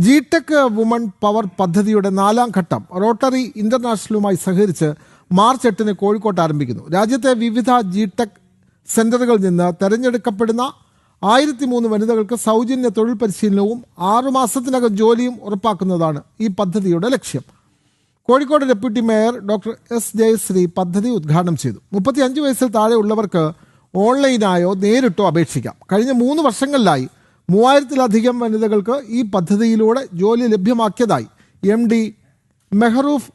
G-tech woman power പദ്ധതിയുടെ 4ാം ഘട്ടം rotary ഇന്റർനാഷണലുമായി സഹകരിച്ച് മാർച്ച് 8-ന് കോഴിക്കോട്ട് ആരംഭിക്കുന്നു. രാജ്യത്തെ വിവിധ ജി-ടെക് സെന്ററുകളിൽ നിന്ന് തെരഞ്ഞെടുക്കപ്പെടുന്ന 1003 വനിതകൾക്ക് സൗജന്യ തൊഴിൽ പരിശീലനവും 6 മാസത്തിനകം ജോലിയും ഉറപ്പാക്കുന്നതാണ് ഈ പദ്ധതിയുടെ ലക്ഷ്യം. Kozhikode deputy mayor doctor S Jayasree പദ്ധതി ഉദ്ഘാടനം ചെയ്തു. 35 വയസ്സിൽ താഴെ ഉള്ളവർക്ക് ഓൺലൈനായോ നേരിട്ടോ അപേക്ഷിക്കാം. കഴിഞ്ഞ 3 വർഷങ്ങളിലായി 3000-ലധികം വനിതകൾക്ക് ഈ പദ്ധതിയിലൂടെ ജോലി ലഭ്യമാക്കിയതായി MD മെഹറൂഫ്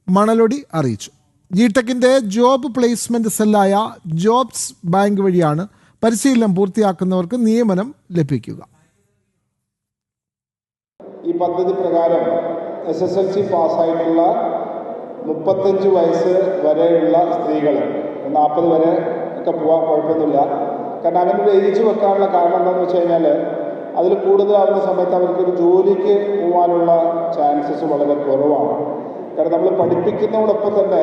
മണലൊടി അറിയിച്ചു. ജി-ടെക്കിന്റെ ജോബ് പ്ലേസ്മെന്റ് സെല്ലായ ജോബ്സ് ബാങ്ക് വഴിയാണ് പരിശീലനം പൂർത്തിയാക്കുന്നവർക്ക് നിയമനം ലഭിക്കുക. ഈ പദ്ധതി പ്രകാരം SSLC പാസ്സായിട്ടുള്ള 35 വയസ്സ് വരെയുള്ള സ്ത്രീകൾ 40 വരെ ഒക്കെ പോകാൻ കുഴപ്പമൊന്നുമില്ല. കാരണം അവനൊരു ഏജ് വെക്കാനുള്ള കാരണം എന്താണെന്ന് വെച്ച് കഴിഞ്ഞാൽ അതിൽ കൂടുതലാവുന്ന സമയത്ത് അവർക്കൊരു ജോലിക്ക് പോകാനുള്ള ചാൻസസ് വളരെ കുറവാണ്. കാരണം നമ്മൾ പഠിപ്പിക്കുന്നതോടൊപ്പം തന്നെ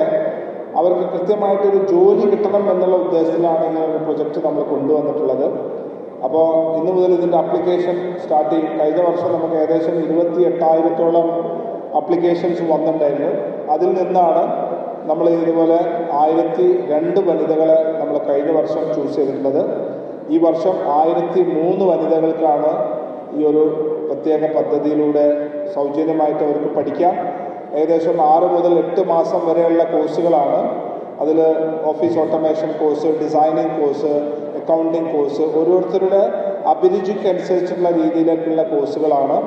അവർക്ക് കൃത്യമായിട്ടൊരു ജോലി കിട്ടണം എന്നുള്ള ഉദ്ദേശത്തിലാണ് ഇങ്ങനെ ഒരു പ്രൊജക്റ്റ് നമ്മൾ കൊണ്ടുവന്നിട്ടുള്ളത്. അപ്പോൾ ഇന്നു മുതൽ ഇതിൻ്റെ ആപ്ലിക്കേഷൻ സ്റ്റാർട്ട് ചെയ്യും. കഴിഞ്ഞ വർഷം നമുക്ക് ഏകദേശം 28,000-ഓളം ആപ്ലിക്കേഷൻസ് വന്നിട്ടുണ്ടായിരുന്നു. അതിൽ നിന്നാണ് നമ്മൾ ഇതുപോലെ 1002 വനിതകളെ നമ്മൾ കഴിഞ്ഞ വർഷം ചൂസ് ചെയ്തിട്ടുള്ളത്. ഈ വർഷം 1003 വനിതകൾക്കാണ് ഈ ഒരു പ്രത്യേക പദ്ധതിയിലൂടെ സൗജന്യമായിട്ട് അവർക്ക് പഠിക്കാം. ഏകദേശം 6 മുതൽ 8 മാസം വരെയുള്ള കോഴ്സുകളാണ്. അതിൽ office automation course, designing course, accounting course, ഓരോരുത്തരുടെ അഭിരുചിക്കനുസരിച്ചുള്ള രീതിയിലേക്കുള്ള കോഴ്സുകളാണ്.